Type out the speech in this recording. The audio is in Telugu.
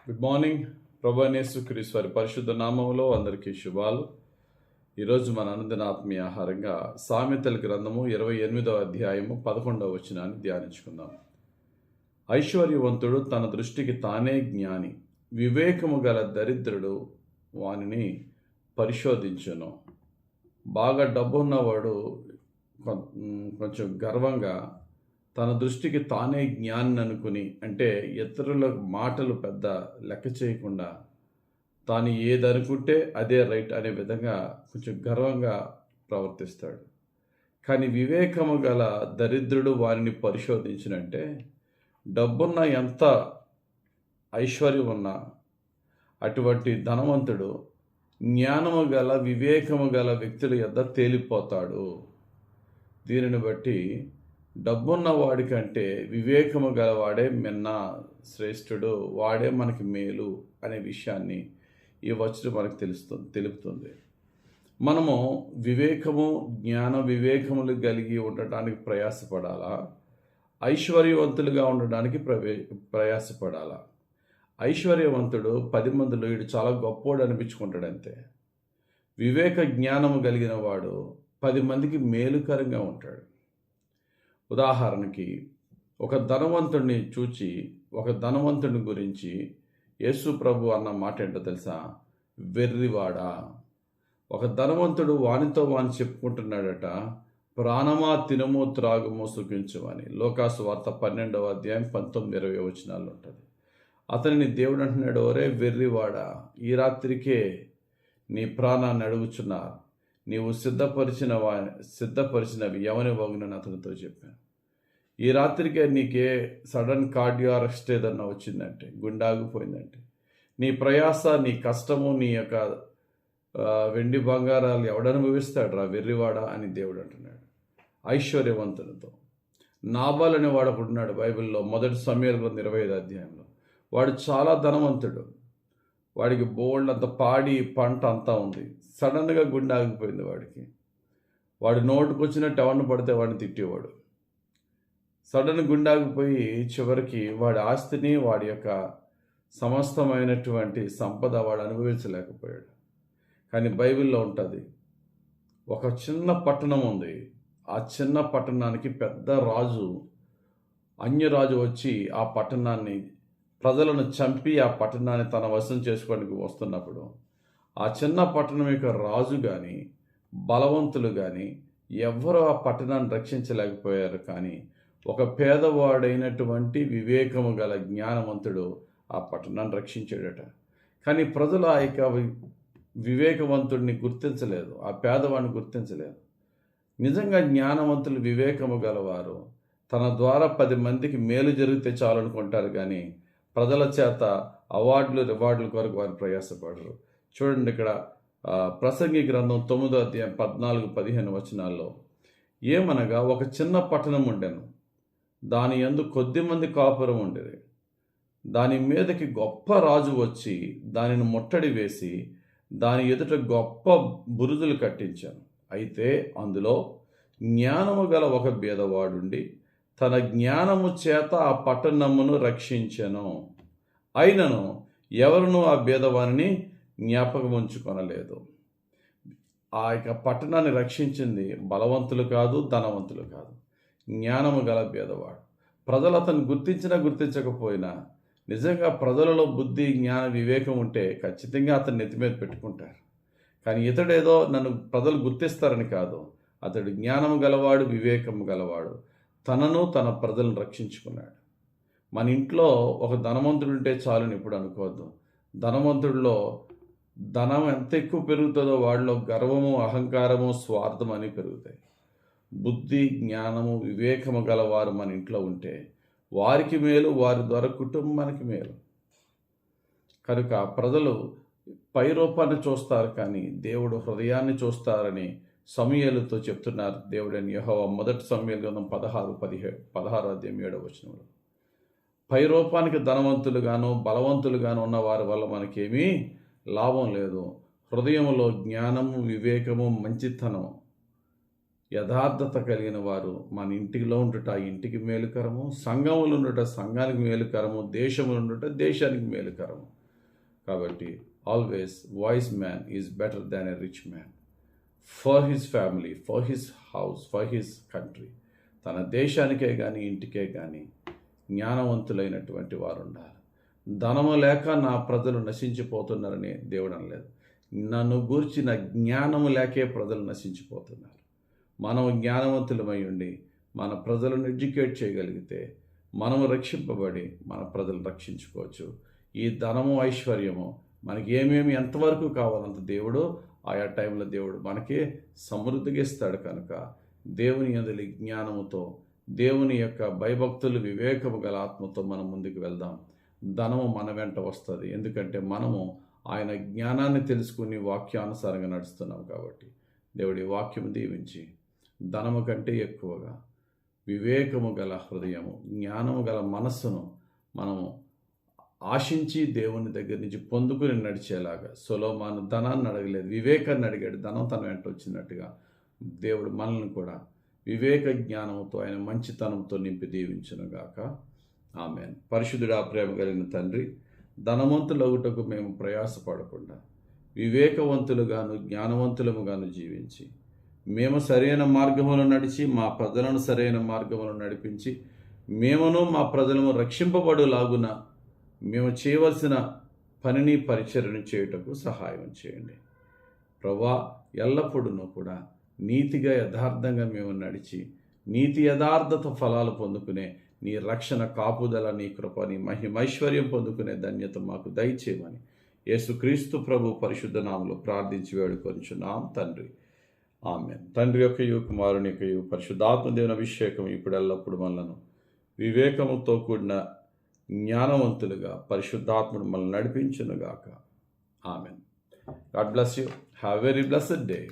Good morning. ప్రభు అయిన యేసుక్రీస్తు వారి పరిశుద్ధ నామములో అందరికీ శుభాలు. ఈరోజు మన అనుదిన ఆత్మీయ ఆహారంగా సామెతల గ్రంథము 28వ అధ్యాయము 11వ వచనాన్ని ధ్యానించుకుందాం. ఐశ్వర్యవంతుడు తన దృష్టికి తానే జ్ఞాని, వివేకము గల దరిద్రుడు వానిని పరిశోధించును. బాగా డబ్బున్నవాడు కొంచెం గర్వంగా తన దృష్టికి తానే జ్ఞాని అనుకుని, అంటే ఇతరుల మాటలు పెద్ద లెక్క చేయకుండా తాను ఏదనుకుంటే అదే రైట్ అనే విధంగా కొంచెం గర్వంగా ప్రవర్తిస్తాడు. కానీ వివేకము గల దరిద్రుడు వారిని పరిశోధించినంటే, డబ్బున్న ఎంత ఐశ్వర్యం ఉన్నా అటువంటి ధనవంతుడు జ్ఞానము గల వివేకము గల వ్యక్తుల యొద్ద తేలిపోతాడు. దీనిని బట్టి డబ్బున్న వాడికంటే వివేకము గలవాడే మిన్న శ్రేష్ఠుడు, వాడే మనకి మేలు అనే విషయాన్ని ఈ వచనం మనకు తెలుపుతుంది. మనము వివేకము జ్ఞాన వివేకములు కలిగి ఉండటానికి ప్రయాసపడాలా, ఐశ్వర్యవంతులుగా ఉండడానికి ప్రయాసపడాలా? ఐశ్వర్యవంతుడు 10 మందిలో వీడు చాలా గొప్పోడు అనిపించుకుంటాడు అంతే. వివేక జ్ఞానము కలిగిన వాడు 10 మందికి మేలుకరంగా ఉంటాడు. ఉదాహరణకి ఒక ధనవంతుడిని చూచి ఒక ధనవంతుని గురించి యేసు ప్రభు అన్న మాట ఏంటో తెలుసా? వెర్రివాడా. ఒక ధనవంతుడు వానితో వాని చెప్పుకుంటున్నాడట, ప్రాణమా తినము త్రాగుము సుఖించు అని. లోకాసు వార్త 12వ అధ్యాయం 19-20 వచనాలు ఉంటుంది. అతనిని దేవుడు అంటున్నాడు, ఒరే వెర్రివాడా, ఈ రాత్రికే నీ ప్రాణాన్ని అడుగుచున్నారు, నీవు సిద్ధపరిచినవి ఎవని వగునని అతనితో చెప్పాను. ఈ రాత్రికే నీకే సడన్ కార్డియో అరెస్ట్ ఏదన్నా వచ్చిందంటే, గుండె ఆగిపోయిందంటే, నీ ప్రయాస, నీ కష్టము, నీ యొక్క వెండి బంగారాలు ఎవడనుభవిస్తాడు రా వెర్రివాడా అని దేవుడు అంటున్నాడు ఐశ్వర్యవంతునితో. నాబాల్ అనే వాడు ఒకడున్నాడు బైబిల్లో, 1 సమూయేలు గ్రంథం 25వ అధ్యాయంలో. వాడు చాలా ధనవంతుడు, వాడికి బోల్డ్ అంత పాడి పంట అంతా ఉంది. సడన్గా గుండె ఆగిపోయింది వాడికి. వాడు నోటుకు వచ్చినట్టు ఎవరిని పడితే వాడిని తిట్టేవాడు. సడన్ గుండె ఆగిపోయి చివరికి వాడి ఆస్తిని, వాడి యొక్క సమస్తమైనటువంటి సంపద వాడు అనుభవించలేకపోయాడు. కానీ బైబిల్లో ఉంటుంది, ఒక చిన్న పట్టణం ఉంది. ఆ చిన్న పట్టణానికి పెద్ద రాజు, అన్యరాజు వచ్చి ఆ పట్టణాన్ని, ప్రజలను చంపి ఆ పట్టణాన్ని తన వశం చేసుకోవడానికి వస్తున్నప్పుడు, ఆ చిన్న పట్టణం యొక్క రాజు కానీ బలవంతులు కానీ ఎవ్వరూ ఆ పట్టణాన్ని రక్షించలేకపోయారు. కానీ ఒక పేదవాడైనటువంటి వివేకము గల జ్ఞానవంతుడు ఆ పట్టణాన్ని రక్షించాడట. కానీ ప్రజలు ఆ యొక్క వివేకవంతుడిని గుర్తించలేదు, ఆ పేదవాడిని గుర్తించలేదు. నిజంగా జ్ఞానవంతులు, వివేకము గలవారు తన ద్వారా 10 మందికి మేలు జరిగితే చాలనుకుంటారు, కానీ ప్రజల చేత అవార్డులు రివార్డుల కొరకు వారు ప్రయాసపడరు. చూడండి, ఇక్కడ ప్రసంగి గ్రంథం 9వ అధ్యాయం 14-15 వచనాల్లో, ఏమనగా ఒక చిన్న పట్టణం ఉండెను, దాని యందు కొద్దిమంది కాపురం ఉండేది. దాని మీదకి గొప్ప రాజు వచ్చి దానిని ముట్టడి వేసి దాని ఎదుట గొప్ప బురుజులు కట్టించాను. అయితే అందులో జ్ఞానము గల ఒక బీదవాడుండి తన జ్ఞానము చేత ఆ పట్టణమును రక్షించెను. అయినను ఎవరునూ ఆ బీదవానిని జ్ఞాపకం ఉంచుకొనలేదు. ఆ యొక్క పట్టణాన్ని రక్షించింది బలవంతులు కాదు, ధనవంతులు కాదు, జ్ఞానము గల బీదవాడు. ప్రజలు అతను గుర్తించకపోయినా, నిజంగా ప్రజలలో బుద్ధి, జ్ఞాన, వివేకం ఉంటే ఖచ్చితంగా అతను నెత్తి మీద పెట్టుకుంటారు. కానీ ఇతడేదో నన్ను ప్రజలు గుర్తిస్తారని కాదు, అతడు జ్ఞానము గలవాడు, వివేకము గలవాడు, తనను తన ప్రజలను రక్షించుకున్నాడు. మన ఇంట్లో ఒక ధనవంతుడు ఉంటే చాలని ఇప్పుడు అనుకోవద్దు. ధనవంతుడిలో ధనం ఎంత ఎక్కువ పెరుగుతుందో వాడిలో గర్వము, అహంకారము, స్వార్థం అని పెరుగుతాయి. బుద్ధి, జ్ఞానము, వివేకము గలవారు మన ఇంట్లో ఉంటే వారికి మేలు, వారి ద్వారా కుటుంబానికి మేలు. కనుక ప్రజలు పై రూపాన్ని చూస్తారు, కానీ దేవుడు హృదయాన్ని చూస్తారని సమూయేలుతో చెప్తున్నారు దేవుడని యెహోవా. 1 సమూయేలు గ్రంథం 16వ అధ్యాయం 7వ వచనంలో. పై రూపానికి ధనవంతులుగాను బలవంతులుగాను ఉన్న వారి వల్ల మనకేమీ లాభం లేదు. హృదయంలో జ్ఞానము, వివేకము, మంచితనం యథార్థత కలిగిన వారు మన ఇంటిలో ఉండుట ఇంటికి మేలుకరము, సంఘములు ఉండుట సంఘానికి మేలుకరము, దేశములు ఉండుట దేశానికి మేలుకరము. కాబట్టి always voice man is better than a rich man for his family, for his house, for his country. తన దేశానికే కానీ ఇంటికే కానీ జ్ఞానవంతులైనటువంటి వారు ఉండాలి. ధనము లేక నా ప్రజలు నశించిపోతున్నారని దేవుడు అనలేదు. నన్ను గూర్చిన జ్ఞానము లేకే ప్రజలు నశించిపోతున్నారు. మనం జ్ఞానవంతులమై ఉండి మన ప్రజలను ఎడ్యుకేట్ చేయగలిగితే మనము రక్షింపబడి మన ప్రజలు రక్షించుకోవచ్చు. ఈ ధనము ఐశ్వర్యము మనకి ఏమేమి ఎంతవరకు కావాలంత దేవుడు ఆయా టైంలో దేవుడు మనకి సమృద్ధిగా ఇస్తాడు. కనుక దేవుని యందలి జ్ఞానముతో, దేవుని యొక్క భయభక్తులు, వివేకము గల ఆత్మతో మనం ముందుకు వెళ్దాం. ధనము మన వెంట వస్తుంది. ఎందుకంటే మనము ఆయన జ్ఞానాన్ని తెలుసుకుని వాక్యానుసారంగా నడుస్తున్నాం. కాబట్టి దేవుడి వాక్యము దీవించి ధనము కంటే ఎక్కువగా వివేకము గల హృదయము, జ్ఞానము గల మనస్సును మనము ఆశించి దేవుని దగ్గర నుంచి పొందుకుని నడిచేలాగా. సొలొమోను ధనాన్ని అడగలేదు, వివేకాన్ని అడిగాడు. ధనం తన వెంట వచ్చినట్టుగా దేవుడు మనల్ని కూడా వివేక జ్ఞానంతో, ఆయన మంచితనంతో నింపి దీవించునుగాక. ఆమేన్. పరిశుద్ధుడా, ప్రేమ కలిగిన తండ్రి, ధనవంతులగుటకు మేము ప్రయాసపడకుండా వివేకవంతులుగాను జ్ఞానవంతులముగాను జీవించి మేము సరైన మార్గములో నడిచి మా ప్రజలను సరైన మార్గములో నడిపించి మేమును మా ప్రజలను రక్షింపబడులాగున మేము చేయవలసిన పనిని పరిచర్యను చేయుటకు సహాయం చేయండి. ప్రభువా, ఎల్లప్పుడూ కూడా నీతిగా యథార్థంగా మేము నడిచి నీతి యథార్థత ఫలాలు పొందుకునే నీ రక్షణ కాపుదల, నీ కృప, నీ మహిమైశ్వర్యం పొందుకునే ధన్యత మాకు దయచేయమని యేసుక్రీస్తు ప్రభు పరిశుద్ధ నామములో ప్రార్థించి వేడుకొనుచున్నాం తండ్రి. ఆమేన్. తండ్రి యొక్కయు కుమారుని యొక్కయు పరిశుద్ధాత్మ దేవుని అభిషేకం ఇప్పుడు ఎల్లప్పుడు మనలను వివేకముతో కూడిన జ్ఞానవంతులుగా పరిశుద్ధాత్ముడు మనల్ని నడిపించునుగాక. Amen. God bless you. Have a very blessed day.